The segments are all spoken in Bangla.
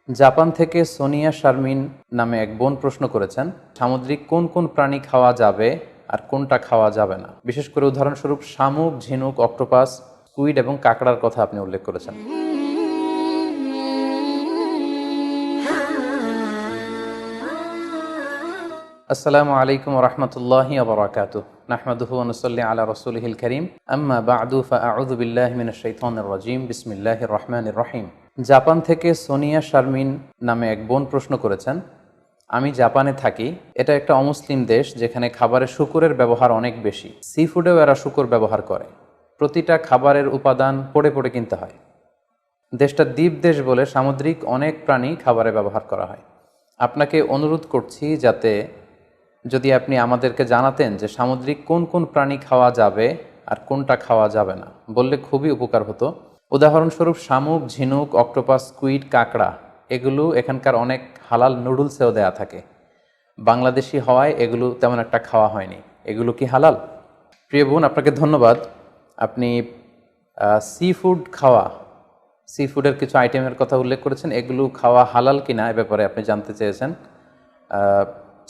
জাপান থেকে সোনিয়া শারমিন নামে এক বোন প্রশ্ন করেছেন, সামুদ্রিক কোন কোন প্রাণী খাওয়া যাবে আর কোনটা খাওয়া যাবে না। বিশেষ করে উদাহরণস্বরূপ শামুক, ঝিনুক, অক্টোপাস, স্কুইড এবং কাঁকড়ার কথা আপনি উল্লেখ করেছেন। আসসালামু আলাইকুম ওয়া রাহমাতুল্লাহি ওয়া বারাকাতুহু। নাহমাদুহু ওয়া নুসাল্লি আলা রাসূলিহিল কারীম। আম্মা বা'দু ফাআউযু বিল্লাহি মিনাশ শাইতানির রাজীম। বিসমিল্লাহির রহমানির রহিম। জাপান থেকে সোনিয়া শারমিন নামে এক বোন প্রশ্ন করেছেন, আমি জাপানে থাকি। এটা একটা অমুসলিম দেশ যেখানে খাবারে শূকরের ব্যবহার অনেক বেশি। সি ফুডেও এরা শূকর ব্যবহার করে। প্রতিটা খাবারের উপাদান পড়ে পড়ে কিনতে হয়। দেশটা দ্বীপ দেশ বলে সামুদ্রিক অনেক প্রাণী খাবারে ব্যবহার করা হয়। আপনাকে অনুরোধ করছি যাতে যদি আপনি আমাদেরকে জানাতেন যে সামুদ্রিক কোন কোন প্রাণী খাওয়া যাবে আর কোনটা খাওয়া যাবে না, বললে খুবই উপকার হতো। উদাহরণস্বরূপ শামুক, ঝিনুক, অক্টোপাস, স্কুইড, কাঁকড়া এগুলো এখানকার অনেক হালাল নুডলসেও দেয়া থাকে। বাংলাদেশি হওয়ায় এগুলো তেমন একটা খাওয়া হয়নি। এগুলো কি হালাল? প্রিয় বোন, আপনাকে ধন্যবাদ। আপনি সি ফুড খাওয়া, সি ফুডের কিছু আইটেমের কথা উল্লেখ করেছেন। এগুলো খাওয়া হালাল কিনা এ ব্যাপারে আপনি জানতে চেয়েছেন।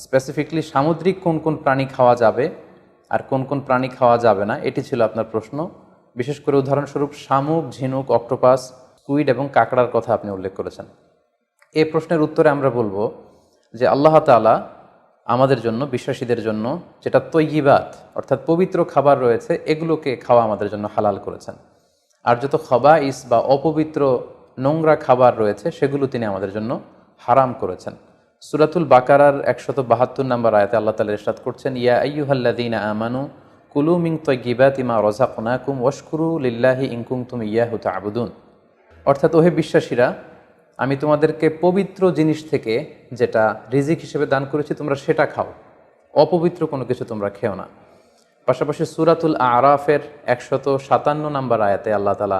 স্পেসিফিকলি সামুদ্রিক কোন কোন প্রাণী খাওয়া যাবে আর কোন কোন প্রাণী খাওয়া যাবে না, এটি ছিল আপনার প্রশ্ন। বিশেষ করে উদাহরণস্বরূপ শামুক, ঝিনুক, অক্টোপাস, স্কুইড এবং কাঁকড়ার কথা আপনি উল্লেখ করেছেন। এই প্রশ্নের উত্তরে আমরা বলবো যে আল্লাহ তাআলা আমাদের জন্য, বিশ্বাসীদের জন্য যেটা তৈয়িবাত অর্থাৎ পবিত্র খাবার রয়েছে, এগুলোকে খাওয়া আমাদের জন্য হালাল করেছেন। আর যত খবাইস বা অপবিত্র নোংরা খাবার রয়েছে সেগুলো তিনি আমাদের জন্য হারাম করেছেন। সূরাতুল বাকারার 172 নম্বর আয়াতে আল্লাহ তাআলা ইরশাদ করছেন, ইয়া আইয়ুহাল্লাযীনা আমানু কুলু মিন তাইয়্যিবাতি মা রাযাকনাকুম ওয়াশকুরু লিল্লাহি ইন কুনতুম ইয়্যাহু তা'বুদুন। অর্থাৎ ওহে বিশ্বাসীরা, আমি তোমাদেরকে পবিত্র জিনিস থেকে যেটা রিজিক হিসেবে দান করেছি তোমরা সেটা খাও, অপবিত্র কোনো কিছু তোমরা খেও না। পাশাপাশি সূরাতুল আরাফের 157 নম্বর আয়াতে আল্লাহ তাআলা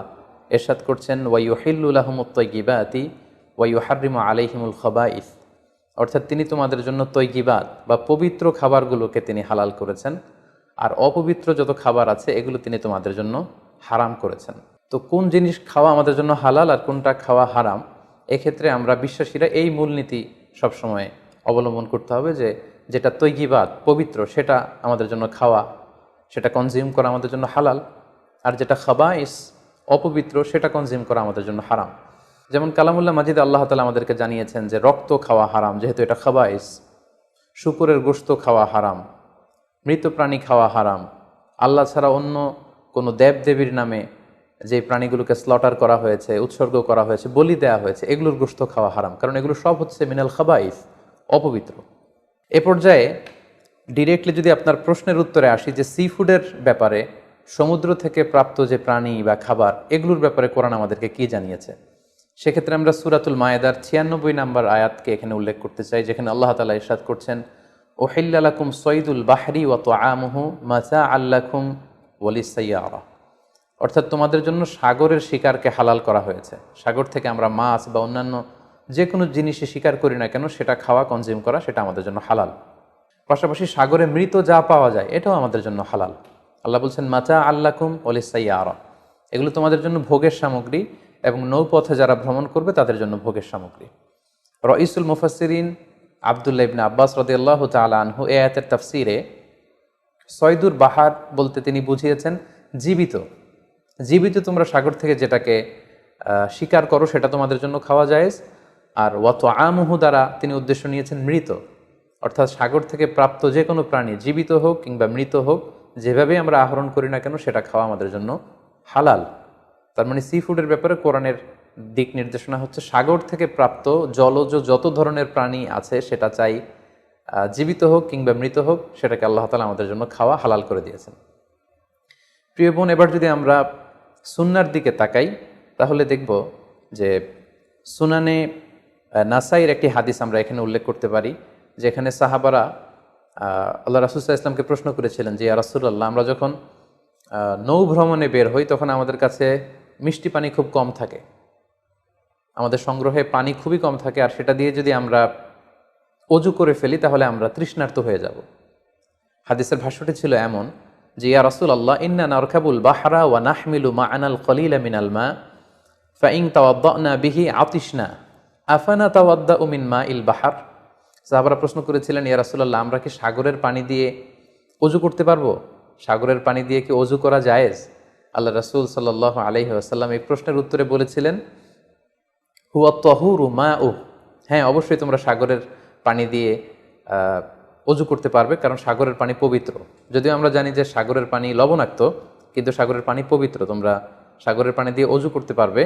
ইরশাদ করছেন, ওয়া ইউহিল্লু লাহুমুত তাইয়্যিবাতি ওয়া ইউহাররিমু আলাইহিমুল খাবাইস। অর্থাৎ তিনি তোমাদের জন্য তৈয়িবাত বা পবিত্র খাবারগুলোকে তিনি হালাল করেছেন, আর অপবিত্র যত খাবার আছে এগুলো তিনি তোমাদের জন্য হারাম করেছেন। তো কোন জিনিস খাওয়া আমাদের জন্য হালাল আর কোনটা খাওয়া হারাম, এক্ষেত্রে আমরা বিশ্বাসীরা এই মূলনীতি সবসময় অবলম্বন করতে হবে যে যেটা তৈয়িবাত পবিত্র সেটা আমাদের জন্য খাওয়া, সেটা কনজিউম করা আমাদের জন্য হালাল, আর যেটা খাবাইস অপবিত্র সেটা কনজিউম করা আমাদের জন্য হারাম। যেমন কালামুল্লাহ মাজিদ আল্লাহ তাআলা আমাদেরকে জানিয়েছেন যে রক্ত খাওয়া হারাম, যেহেতু এটা খাবাইস। শূকরের গোশত খাওয়া হারাম, মৃত প্রাণী খাওয়া হারাম। আল্লাহ ছাড়া অন্য কোনো দেবদেবীর নামে যে প্রাণীগুলোকে স্লটার করা হয়েছে, উৎসর্গ করা হয়েছে, বলি দেওয়া হয়েছে, এগুলোর গোশত খাওয়া হারাম, কারণ এগুলো সব হচ্ছে মিনাল খাবাইস, অপবিত্র। এ পর্যায়ে ডিরেক্টলি যদি আপনার প্রশ্নের উত্তরে আসি যে সি ফুডের ব্যাপারে, সমুদ্র থেকে প্রাপ্ত যে প্রাণী বা খাবার এগুলোর ব্যাপারে কোরআন আমাদেরকে কি জানিয়েছে, সেক্ষেত্রে আমরা সূরাতুল মায়েদার 96 নম্বর আয়াতকে এখানে উল্লেখ করতে চাই, যেখানে আল্লাহ তাআলা ইরশাদ করছেন, উহিল্লা লাকুম সয়দুল বাহরি ওয়া তুআমুহু মাতাআল লাকুম ওয়া লিস-সাইয়ারা। অর্থাৎ তোমাদের জন্য সাগরের শিকারকে হালাল করা হয়েছে। সাগর থেকে আমরা মাছ বা অন্যান্য যে কোনো জিনিসই শিকার করি না কেন সেটা খাওয়া, কনজিউম করা সেটা আমাদের জন্য হালাল। পাশাপাশি সাগরে মৃত যা পাওয়া যায় এটাও আমাদের জন্য হালাল। আল্লাহ বলছেন মাতাআল লাকুম ওয়া লিস-সাইয়ারা, এগুলো তোমাদের জন্য ভোগের সামগ্রী এবং নৌপথে যারা ভ্রমণ করবে তাদের জন্য ভোগের সামগ্রী। রাইসুল মুফাসসিরিন আব্দুল্লাহ ইবনে আব্বাস রাদিয়াল্লাহু তাআলা আনহু এই আয়াতের তাফসীরে সয়দুর বাহার বলতে তিনি বুঝিয়েছেন জীবিত। জীবিত তোমরা সাগর থেকে যেটাকে শিকার করো সেটা তোমাদের জন্য খাওয়া জায়েজ। আর ওয়া তুআমুহু দ্বারা তিনি উদ্দেশ্য নিয়েছেন মৃত, অর্থাৎ সাগর থেকে প্রাপ্ত যে কোনো প্রাণী জীবিত হোক কিংবা মৃত হোক, যেভাবে আমরা আহরণ করি না কেন সেটা খাওয়া আমাদের জন্য হালাল। তার মানে সি ফুডের ব্যাপারে কোরআনের দিক নির্দেশনা হচ্ছে সাগর থেকে প্রাপ্ত জলজ যত ধরনের প্রাণী আছে সেটা চাই জীবিত হোক কিংবা মৃত হোক, সেটাকে আল্লাহ তাআলা আমাদের জন্য খাওয়া হালাল করে দিয়েছেন। প্রিয় বোন, এবার যদি আমরা সুন্নার দিকে তাকাই তাহলে দেখব যে সুনানে নাসাইর একটি হাদিস আমরা এখানে উল্লেখ করতে পারি, যেখানে সাহাবারা আল্লাহ রাসূল সাল্লাল্লাহু আলাইহি ওয়াসাল্লামকে প্রশ্ন করেছিলেন যে ইয়া রাসূলুল্লাহ, আমরা যখন নৌ ভ্রমণে বের হই তখন আমাদের কাছে মিষ্টি পানি খুব কম থাকে, আমাদের সংগ্রহে পানি খুবই কম থাকে, আর সেটা দিয়ে যদি আমরা অজু করে ফেলি তাহলে আমরা তৃষ্ণার্ত হয়ে যাব। হাদিসের ভাষ্যটি ছিল এমন যে ইয়া রাসূলুল্লাহ, ইন্না নারকাবুল বাহরা ওয়া নাহমিলু মা'ানাল কলিলা মিনাল মা ফাইন তাওয়াদ্দানা বিহি আতিশনা আফানা তাওয়াদ্দা মিন মা ইল বাহার, সাহাবারা প্রশ্ন করেছিলেন, ইয়া রাসূলুল্লাহ, আমরা কি সাগরের পানি দিয়ে অজু করতে পারবো? সাগরের পানি দিয়ে কি অজু করা জায়েজ? আল্লাহ রাসূল সাল্লাল্লাহু আলাইহি ওয়াসাল্লাম এই প্রশ্নের উত্তরে বলেছিলেন, হুয়া তাহুরু মাউহ, হ্যাঁ অবশ্যই তোমরা সাগরের পানি দিয়ে অজু করতে পারবে, কারণ সাগরের পানি পবিত্র। যদিও আমরা জানি যে সাগরের পানি লবণাক্ত, কিন্তু সাগরের পানি পবিত্র, তোমরা সাগরের পানি দিয়ে অজু করতে পারবে।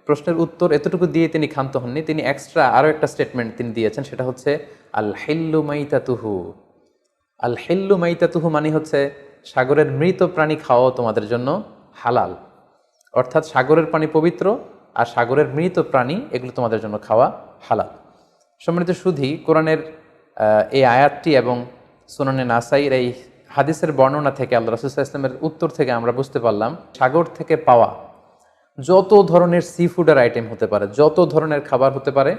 প্রশ্নের উত্তর এতটুকু দিয়ে তিনি ক্ষান্ত হননি, তিনি এক্সট্রা আরও একটা স্টেটমেন্ট তিনি দিয়েছেন, সেটা হচ্ছে আল হিল্লু মাইতাতুহু। আল হিল্লু মাইতাতুহু মানে হচ্ছে সাগরের মৃত প্রাণী খাওয়াও তোমাদের জন্য হালাল। অর্থাৎ সাগরের পানি পবিত্র আর সাগরের মৃত প্রাণী এগুলো তোমাদের জন্য খাওয়া হালাল। সম্মানিত সুধী, কোরআনের এই আয়াতটি এবং সুনানে নাসাইর এই হাদিসের বর্ণনা থেকে, আল্লাহ রাসূল সাল্লাল্লাহু আলাইহি ওয়াসাল্লামের উত্তর থেকে আমরা বুঝতে পারলাম সাগর থেকে পাওয়া যত ধরনের সি ফুডের আইটেম হতে পারে, যত ধরনের খাবার হতে পারে,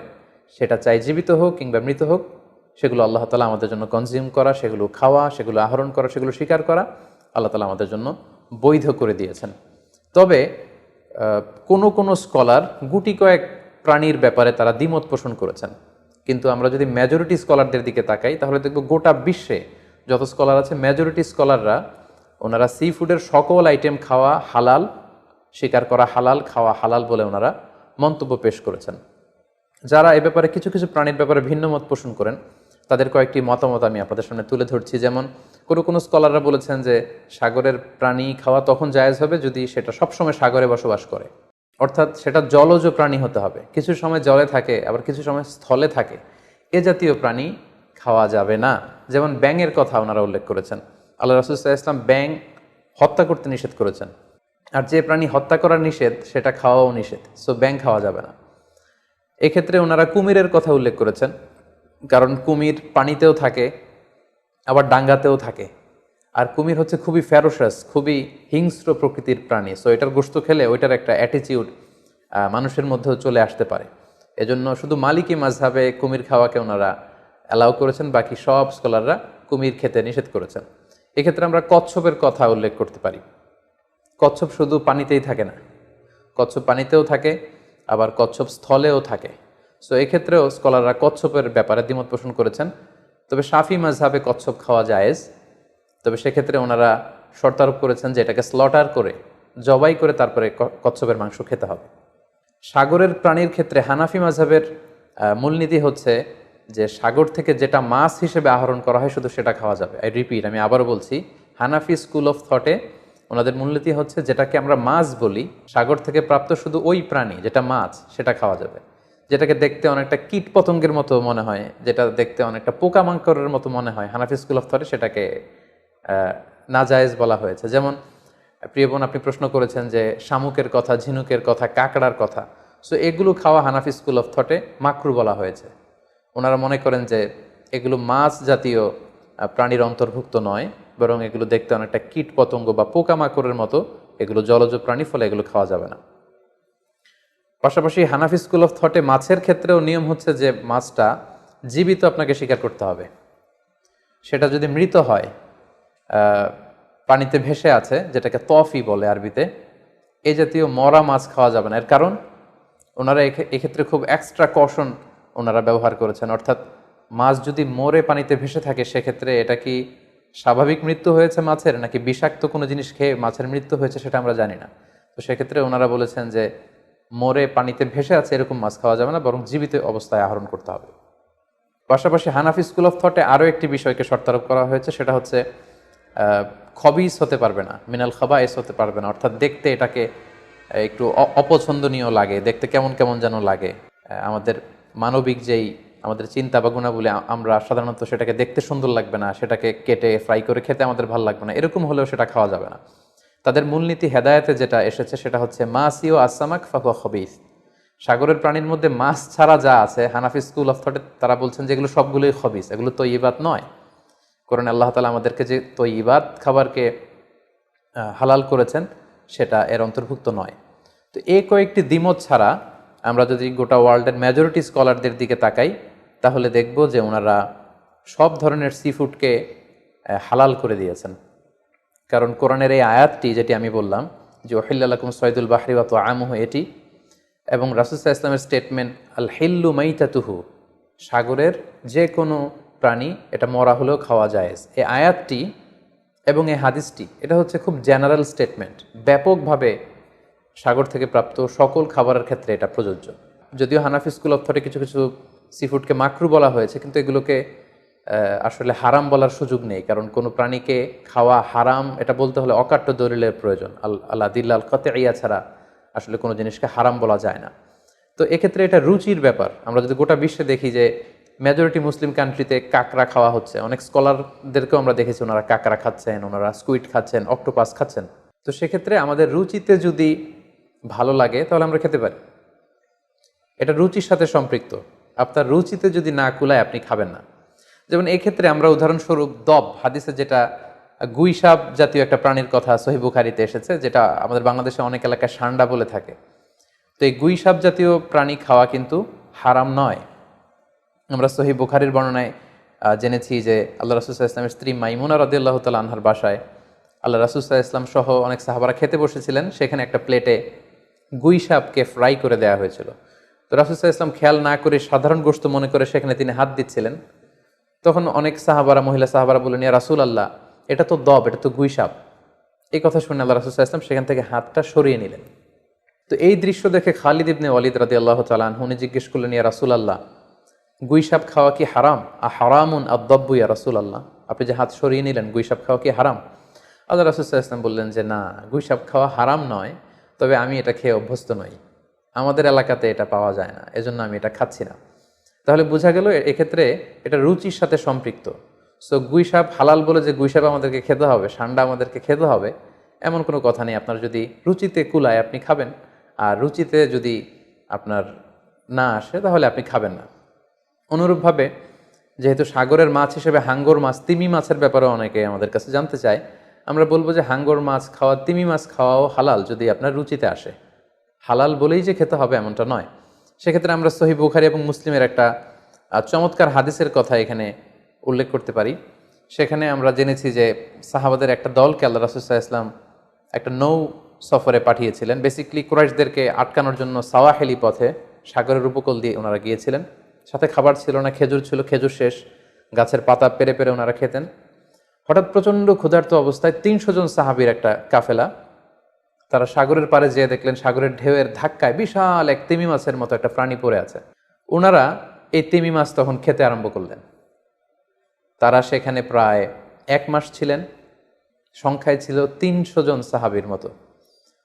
সেটা চাই জীবিত হোক কিংবা মৃত হোক, সেগুলো আল্লাহ তাআলা আমাদের জন্য কনজিউম করা, সেগুলো খাওয়া, সেগুলো আহরণ করা, সেগুলো শিকার করা আল্লাহ তাআলা আমাদের জন্য বৈধ করে দিয়েছেন। তবে কোনো স্কলার গুটি কয়েক প্রাণীর ব্যাপারে তারা দ্বিমত পোষণ করেছেন, কিন্তু আমরা যদি মেজরিটি স্কলারদের দিকে তাকাই তাহলে দেখব গোটা বিশ্বে যত স্কলার আছে মেজরিটি স্কলাররা ওনারা সি ফুডের সকল আইটেম খাওয়া হালাল, শিকার করা হালাল, খাওয়া হালাল বলে ওনারা মন্তব্য পেশ করেছেন। যারা এ ব্যাপারে কিছু কিছু প্রাণীর ব্যাপারে ভিন্ন মত পোষণ করেন তাদের কয়েকটি মতামত আমি আপনাদের সামনে তুলে ধরছি। যেমন কোনো স্কলাররা বলেছেন যে সাগরের প্রাণী খাওয়া তখন জায়েজ হবে যদি সেটা সবসময় সাগরে বসবাস করে, অর্থাৎ সেটা জলজ প্রাণী হতে হবে, কিছু সময় জলে থাকে আবার কিছু সময় স্থলে থাকে, এ জাতীয় প্রাণী খাওয়া যাবে না। যেমন ব্যাঙের কথা ওনারা উল্লেখ করেছেন, আল্লাহ রাসূল সাল্লাল্লাহু আলাইহি ওয়াসাল্লাম ব্যাঙ হত্যা করতে নিষেধ করেছেন, আর যে প্রাণী হত্যা করা নিষেধ সেটা খাওয়াও নিষেধ, সো ব্যাঙ খাওয়া যাবে না। এক্ষেত্রে ওনারা কুমিরের কথা উল্লেখ করেছেন, কারণ কুমির পানিতেও থাকে আবার ডাঙ্গাতেও থাকে, আর কুমির হচ্ছে খুবই ফ্যারোসাস, খুবই হিংস্র প্রকৃতির প্রাণী, সো এটার গোশত খেলে ওইটার একটা অ্যাটিটিউড মানুষের মধ্যেও চলে আসতে পারে। এজন্য শুধু মালিকি মাযহাবে কুমির খাওয়াকে ওনারা অ্যালাউ করেছেন, বাকি সব স্কলাররা কুমির খেতে নিষেধ করেছেন। এক্ষেত্রে আমরা কচ্ছপের কথা উল্লেখ করতে পারি। কচ্ছপ শুধু পানিতেই থাকে না, কচ্ছপ পানিতেও থাকে আবার কচ্ছপ স্থলেও থাকে, সো এক্ষেত্রেও স্কলাররা কচ্ছপের ব্যাপারে দ্বিমত পোষণ করেছেন। তবে শাফি মাযহাবে কচ্ছপ খাওয়া জায়েজ, তবে সেক্ষেত্রে ওনারা শর্তারোপ করেছেন যে এটাকে স্লটার করে, জবাই করে তারপরে কচ্ছপের মাংস খেতে হবে। সাগরের প্রাণীর ক্ষেত্রে হানাফি মাযহাবের মূলনীতি হচ্ছে যে সাগর থেকে যেটা মাছ হিসেবে আহরণ করা হয় শুধু সেটা খাওয়া যাবে। আই রিপিট, আমি আবারও বলছি, হানাফি স্কুল অফ থটে ওনাদের মূলনীতি হচ্ছে যেটাকে আমরা মাছ বলি, সাগর থেকে প্রাপ্ত শুধু ওই প্রাণী যেটা মাছ সেটা খাওয়া যাবে। যেটাকে দেখতে অনেকটা কীট পতঙ্গের মতো মনে হয়, যেটা দেখতে অনেকটা পোকামাকড়ের মতো মনে হয়, হানাফি স্কুল অফ থটে সেটাকে নাজায়েজ বলা হয়েছে। যেমন প্রিয় বোন, আপনি প্রশ্ন করেছেন যে শামুকের কথা, ঝিনুকের কথা, কাঁকড়ার কথা, সো এগুলো খাওয়া হানাফি স্কুল অফ থটে মাকরু বলা হয়েছে। ওনারা মনে করেন যে এগুলো মাছ জাতীয় প্রাণীর অন্তর্ভুক্ত নয়, বরং এগুলো দেখতে অনেকটা কীট পতঙ্গ বা পোকামাকড়ের মতো, এগুলো জলজ প্রাণী, ফলে এগুলো খাওয়া যাবে না। পাশাপাশি হানাফি স্কুল অফ থটে মাছের ক্ষেত্রেও নিয়ম হচ্ছে যে মাছটা জীবিত আপনাকে শিকার করতে হবে। সেটা যদি মৃত হয়, পানিতে ভেসে আছে, যেটাকে তফি বলে আরবিতে, এই জাতীয় মরা মাছ খাওয়া যাবে না। এর কারণ ওনারা এক্ষেত্রে খুব এক্সট্রা কশন ওনারা ব্যবহার করেছেন, অর্থাৎ মাছ যদি মরে পানিতে ভেসে থাকে সেক্ষেত্রে এটা কি স্বাভাবিক মৃত্যু হয়েছে মাছের, নাকি বিষাক্ত কোনো জিনিস খেয়ে মাছের মৃত্যু হয়েছে সেটা আমরা জানি না। তো সেক্ষেত্রে ওনারা বলেছেন যে মরে পানিতে ভেসে আছে এরকম মাছ খাওয়া যাবে না, বরং জীবিত অবস্থায় আহরণ করতে হবে। পাশাপাশি হানাফি স্কুল অফ থটে আরও একটি বিষয়কে শর্তারোপ করা হয়েছে, সেটা হচ্ছে খবিস হতে পারবে না, মিনাল খাবায়েস হতে পারবে না, অর্থাৎ দেখতে এটাকে একটু অপছন্দনীয় লাগে, দেখতে কেমন কেমন যেন লাগে। আমাদের মানবিক যেই আমাদের চিন্তা বা গুণাবলী, আমরা সাধারণত সেটাকে দেখতে সুন্দর লাগবে না, সেটাকে কেটে ফ্রাই করে খেতে আমাদের ভালো লাগবে না, এরকম হলেও সেটা খাওয়া যাবে না। তাদের মূলনীতি হেদায়েতে যেটা এসেছে সেটা হচ্ছে মাসিও আসামাক ফাহুয়া খবিস, সাগরের প্রাণীর মধ্যে মাছ ছাড়া যা আছে হানাফি স্কুল অফ থটে তারা বলছেন যে এগুলো সবগুলোই খবিস, এগুলো তৈয়িবাত নয়। কোরআনে আল্লাহ তাআলা আমাদেরকে যে তৈয়িবাত খাবারকে হালাল করেছেন সেটা এর অন্তর্ভুক্ত নয়। তো এই কয়েকটি দ্বিমত ছাড়া আমরা যদি গোটা ওয়ার্ল্ডের মেজরিটি স্কলারদের দিকে তাকাই তাহলে দেখব যে ওনারা সব ধরনের সি ফুডকে হালাল করে দিয়েছেন। কারণ কোরআনের এই আয়াতটি যেটি আমি বললাম যে ওহিল্লা লাকুম সয়দুল বাহরি ওয়া তুআমুহু, এটি এবং রাসূল সাল্লাল্লাহু আলাইহি ওয়াসাল্লামের স্টেটমেন্ট আল হিল্লু মাইতাতুহু, সাগরের যে কোনো প্রাণী এটা মরা হলেও খাওয়া জায়েজ, এই আয়াতটি এবং এই হাদিসটি এটা হচ্ছে খুব জেনারেল স্টেটমেন্ট, ব্যাপকভাবে সাগর থেকে প্রাপ্ত সকল খাবারের ক্ষেত্রে এটা প্রযোজ্য। যদিও হানাফি স্কুল অফ থটে কিছু কিছু সিফুডকে মাকরু বলা হয়েছে, কিন্তু এগুলোকে আসলে হারাম বলার সুযোগ নেই, কারণ কোনো প্রাণীকে খাওয়া হারাম এটা বলতে হলে অকাট্য দলিলের প্রয়োজন। আল্লাহ দিল্লাল কাতঈয়া ছাড়া আসলে কোনো জিনিসকে হারাম বলা যায় না। তো এক্ষেত্রে এটা রুচির ব্যাপার। আমরা যদি গোটা বিশ্বে দেখি যে মেজরিটি মুসলিম কান্ট্রিতে কাঁকড়া খাওয়া হচ্ছে, অনেক স্কলারদেরকেও আমরা দেখেছি ওনারা কাঁকড়া খাচ্ছেন, ওনারা স্কুইড খাচ্ছেন, অক্টোপাস খাচ্ছেন। তো সেক্ষেত্রে আমাদের রুচিতে যদি ভালো লাগে তাহলে আমরা খেতে পারি, এটা রুচির সাথে সম্পৃক্ত। আপনার রুচিতে যদি না কুলায় আপনি খাবেন না। যেমন এই ক্ষেত্রে আমরা উদাহরণস্বরূপ দব, হাদিসে যেটা গুইসাপ জাতীয় একটা প্রাণীর কথা সহিহ বুখারীতে এসেছে, যেটা আমাদের বাংলাদেশে অনেক এলাকায় সান্ডা বলে থাকে। তো এই গুইসাপ জাতীয় প্রাণী খাওয়া কিন্তু হারাম নয়। আমরা সহিহ বুখারীর বর্ণনায় জেনেছি যে আল্লাহ রাসূল সাল্লাল্লাহু আলাইহি ওয়াসাল্লামের স্ত্রী মাইমুনা রাদিয়াল্লাহু তাআলা আনহার বাসায় আল্লাহ রাসূল সাল্লাল্লাহু আলাইহি ওয়াসাল্লাম সহ অনেক সাহাবারা খেতে বসেছিলেন। সেখানে একটা প্লেটে গুইসাপকে ফ্রাই করে দেওয়া হয়েছিল। তো রাসূল সাল্লাল্লাহু আলাইহি ওয়াসাল্লাম খেয়াল না করে সাধারণ গোশত মনে করে সেখানে তিনি হাত দিচ্ছিলেন। তখন অনেক সাহাবারা, মহিলা সাহাবারা বললেন, ইয়া রাসূলুল্লাহ, এটা তো দব, এটা তো গুইসাপ। এই কথা শুনে আল্লাহ রাসূল সাল্লাল্লাহু আলাইহি ওয়াসাল্লাম সেখান থেকে হাতটা সরিয়ে নিলেন। তো এই দৃশ্য দেখে খালিদ ইবনে ওয়ালিদ রাদিয়াল্লাহু তাআলা আনহু উনি জিজ্ঞেস করলেন, ইয়া রাসূলুল্লাহ, গুইসাপ খাওয়া কি হারাম? হারামুন আদ-দাব্বু ইয়া রাসূলুল্লাহ, আপনি যে হাত সরিয়ে নিলেন, গুইসাপ খাওয়া কি হারাম? আল্লাহ রাসূল সাল্লাল্লাহু আলাইহি ওয়াসাল্লাম বললেন যে না, গুইসাপ খাওয়া হারাম নয়, তবে আমি এটা খেয়ে অভ্যস্ত নই, আমাদের এলাকাতে এটা পাওয়া যায় না, এজন্য আমি এটা খাচ্ছি না। তাহলে বোঝা গেল এক্ষেত্রে এটা রুচির সাথে সম্পৃক্ত। সো গুইসাপ হালাল বলে যে গুইসাপ আমাদেরকে খেতে হবে, সান্ডা আমাদেরকে খেতে হবে, এমন কোনো কথা নেই। আপনার যদি রুচিতে কুলায় আপনি খাবেন, আর রুচিতে যদি আপনার না আসে তাহলে আপনি খাবেন না। অনুরূপভাবে যেহেতু সাগরের মাছ হিসেবে হাঙ্গর মাছ, তিমি মাছের ব্যাপারে অনেকে আমাদের কাছে জানতে চায়, আমরা বলবো যে হাঙ্গর মাছ খাওয়া, তিমি মাছ খাওয়াও হালাল যদি আপনার রুচিতে আসে। হালাল বলেই যে খেতে হবে এমনটা নয়। সেক্ষেত্রে আমরা সহিহ বুখারী এবং মুসলিমের একটা চমৎকার হাদিসের কথা এখানে উল্লেখ করতে পারি। সেখানে আমরা জেনেছি যে সাহাবাদের একটা দলকে আল্লাহ রাসূল সাল্লাল্লাহু আলাইহি ওয়াসাল্লাম একটা নৌ সফরে পাঠিয়েছিলেন। বেসিক্যালি কুরাইশদেরকে আটকানোর জন্য সাওয়াহেলি পথে সাগরের উপকূল দিয়ে ওনারা গিয়েছিলেন। সাথে খাবার ছিল না, খেজুর ছিল, খেজুর শেষ, গাছের পাতা পেরে পেরে ওনারা খেতেন। হঠাৎ প্রচণ্ড ক্ষুধার্ত অবস্থায় ৩০০ জন সাহাবীর একটা কাফেলা, তারা সাগরের পাড়ে যেয়ে দেখলেন সাগরের ঢেউয়ের ধাক্কায় বিশাল এক তিমি মাছের মতো একটা প্রাণী পড়ে আছে। ওনারা এই তিমি মাছ তখন খেতে আরম্ভ করলেন। তারা সেখানে প্রায় 1 মাস ছিলেন, সংখ্যায় ছিল ৩০০ জন সাহাবীর মতো।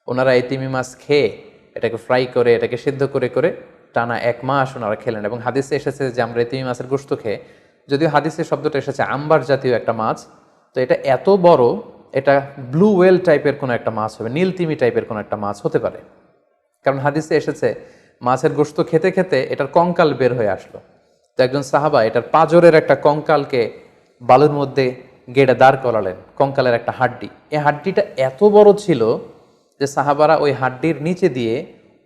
ওনারা এই তিমি মাছ খেয়ে এটাকে ফ্রাই করে, এটাকে সিদ্ধ করে করে টানা 1 মাস ওনারা খেলেন। এবং হাদিসে এসেছে যে আমরা এই তিমি মাছের গোশত খেয়ে, যদিও হাদিসের শব্দটা এসেছে আম্বার জাতীয় একটা মাছ, তো এটা এত বড়, এটা ব্লু ওয়েল টাইপের কোনো একটা মাছ হবে, নীল তিমি টাইপের কোনো একটা মাছ হতে পারে। কারণ হাদিসে এসেছে মাছের গোশত খেতে খেতে এটার কঙ্কাল বের হয়ে আসলো। তো একজন সাহাবা এটার পাঁজরের একটা কঙ্কালকে বালুর মধ্যে গেড়ে দাঁড় করালেন, কঙ্কালের একটা হাড্ডি। এই হাড্ডিটা এত বড় ছিল যে সাহাবারা ওই হাড্ডির নিচে দিয়ে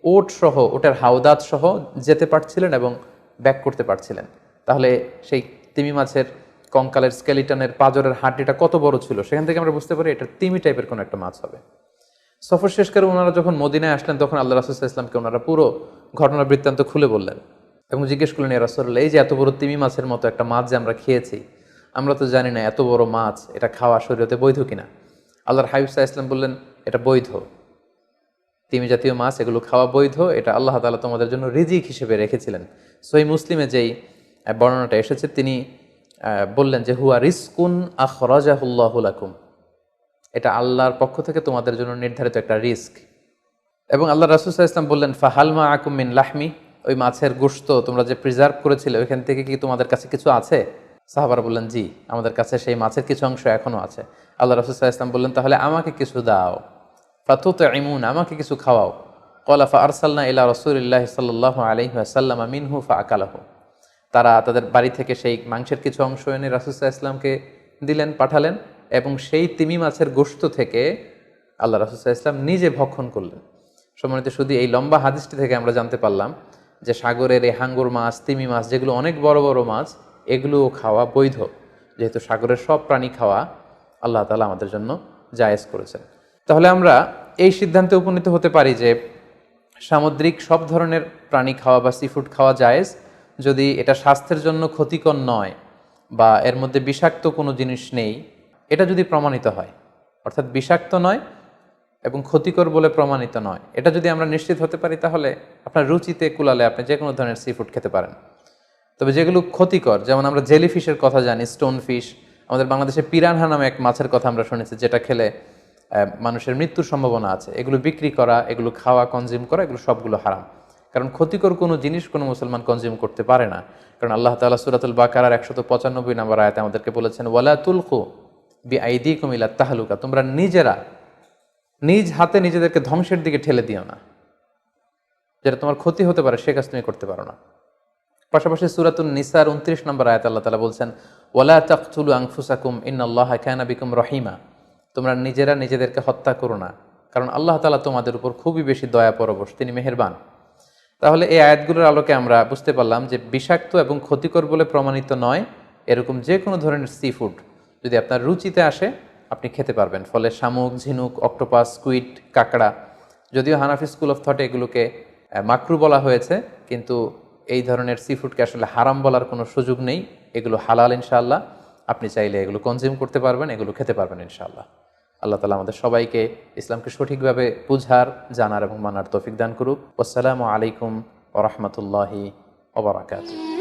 ওট সহ, ওটার হাওদাত সহ যেতে পারছিলেন এবং ব্যাক করতে পারছিলেন। তাহলে সেই তিমি মাছের কঙ্কালের স্কেলিটনের পাঁজরের হাড্ডিটা কত বড় ছিল, সেখান থেকে আমরা বুঝতে পারি এটা তিমি টাইপের কোনো একটা মাছ হবে। সফর শেষ করে ওনারা যখন মদিনায় আসলেন তখন আল্লাহ রাসূল সাল্লাল্লাহু আলাইহি ওয়াসাল্লামকে ওনারা পুরো ঘটনা বৃত্তান্ত খুলে বললেন এবং জিজ্ঞেস করলেন, ইয়া রাসূলুল্লাহ, এই যে এত বড় তিমি মাছের মতো একটা মাছ যে আমরা খেয়েছি, আমরা তো জানি না এত বড় মাছ এটা খাওয়া শরীয়তে বৈধ কিনা। আল্লাহর হাবিব সাল্লাল্লাহু আলাইহি ওয়াসাল্লাম বললেন, এটা বৈধ, তিমি জাতীয় মাছ এগুলো খাওয়া বৈধ, এটা আল্লাহ তাআলা তোমাদের জন্য রিজিক হিসেবে রেখেছিলেন। সহিহ মুসলিমে যেই বর্ণনাটা এসেছে তিনি বললেন যে হুয়া রিজকুন আখরাজাহুল্লাহু লাকুম, এটা আল্লাহর পক্ষ থেকে তোমাদের জন্য নির্ধারিত একটা রিস্ক। এবং আল্লাহ রাসূল সাল্লাল্লাহু আলাইহি ওয়াসাল্লাম বললেন, ফাহাল মাআকুম মিন লাহমি, ওই মাছের গোশত তোমরা যে প্রিজার্ভ করেছিলে ওইখান থেকে কি তোমাদের কাছে কিছু আছে? সাহাবারা বললেন, জি, আমাদের কাছে সেই মাছের কিছু অংশ এখনো আছে। আল্লাহ রাসূল সাল্লাল্লাহু আলাইহি ওয়াসাল্লাম বললেন, তাহলে আমাকে কিছু দাও, ফাতুতঈমুন, আমাকে কিছু খাওয়াও। ক্বালা ফাআরসালনা ইলা রাসূলিল্লাহি সাল্লাল্লাহু আলাইহি ওয়াসাল্লাম মিনহু ফাআকালাহু, তারা তাদের বাড়ি থেকে সেই মাংসের কিছু অংশ এনে রাসূল সাল্লাল্লাহু আলাইহি ওয়াসাল্লামকে দিলেন, পাঠালেন, এবং সেই তিমি মাছের গোশত থেকে আল্লাহ রাসূল সাল্লাল্লাহু আলাইহি ওয়াসাল্লাম নিজে ভক্ষণ করলেন। সম্মানিত, শুধু এই লম্বা হাদিসটি থেকে আমরা জানতে পারলাম যে সাগরের এই হাঙ্গর মাছ, তিমি মাছ, যেগুলো অনেক বড় বড় মাছ, এগুলোও খাওয়া বৈধ, যেহেতু সাগরের সব প্রাণী খাওয়া আল্লাহ তাআলা আমাদের জন্য জায়েজ করেছেন। তাহলে আমরা এই সিদ্ধান্তে উপনীত হতে পারি যে সামুদ্রিক সব ধরনের প্রাণী খাওয়া বা সি ফুড খাওয়া জায়েজ, যদি এটা স্বাস্থ্যের জন্য ক্ষতিকর নয় বা এর মধ্যে বিষাক্ত কোনো জিনিস নেই, এটা যদি প্রমাণিত হয়, অর্থাৎ বিষাক্ত নয় এবং ক্ষতিকর বলে প্রমাণিত নয়, এটা যদি আমরা নিশ্চিত হতে পারি, তাহলে আপনার রুচিতে কুলালে আপনি যে কোনো ধরনের সি ফুড খেতে পারেন। তবে যেগুলো ক্ষতিকর, যেমন আমরা জেলিফিশের কথা জানি, স্টোন ফিশ, আমাদের বাংলাদেশে পিরানহা নামে এক মাছের কথা আমরা শুনেছি, যেটা খেলে মানুষের মৃত্যুর সম্ভাবনা আছে, এগুলো বিক্রি করা, এগুলো খাওয়া, কনজিউম করা, এগুলো সবগুলো হারাম। কারণ ক্ষতিকর কোনো জিনিস কোনো মুসলমান কনজিউম করতে পারে না। কারণ আল্লাহ তাআলা সূরাতুল বাকারার 195 নম্বর আয়াতে আমাদেরকে বলেছেন, ওয়ালা তুলকু বিআইদিকুম ইলা তাহলুকা, তোমরা নিজেরা নিজ হাতে নিজেদেরকে ধ্বংসের দিকে ঠেলে দিও না, যেটা তোমার ক্ষতি হতে পারে সে কাজ তুমি করতে পারো না। পাশাপাশি সূরাতুন নিসার 29 নম্বর আয়াতে আল্লাহ তাআলা বলছেন, ওয়ালা তাকতুলু আনফুসাকুম ইন্নাল্লাহা কানা বিকুম রহিমা, তোমরা নিজেরা নিজেদেরকে হত্যা করো না, কারণ আল্লাহ তাআলা তোমাদের উপর খুবই বেশি দয়া পরবশ, তিনি মেহেরবান। তাহলে এই আয়াতগুলোর আলোকে আমরা বুঝতে পারলাম যে বিষাক্ত এবং ক্ষতিকর বলে প্রমাণিত নয় এরকম যে কোনো ধরনের সি ফুড যদি আপনার রুচিতে আসে, আপনি খেতে পারবেন। ফলে শামুক, ঝিনুক, অক্টোপাস, স্কুইড, কাঁকড়া, যদিও হানাফি স্কুল অফ থটে এগুলোকে মাকরু বলা হয়েছে, কিন্তু এই ধরনের সি ফুডকে আসলে হারাম বলার কোনো সুযোগ নেই, এগুলো হালাল ইনশাআল্লাহ। আপনি চাইলে এগুলো কনজিউম করতে পারবেন, এগুলো খেতে পারবেন ইনশাআল্লাহ। আল্লাহ তাআলা আমাদের সবাইকে ইসলামকে সঠিকভাবে বুঝার, জানার এবং মানার তৌফিক দান করুক। আসসালামু আলাইকুম ওয়া রাহমাতুল্লাহি ওয়া বারাকাতুহু।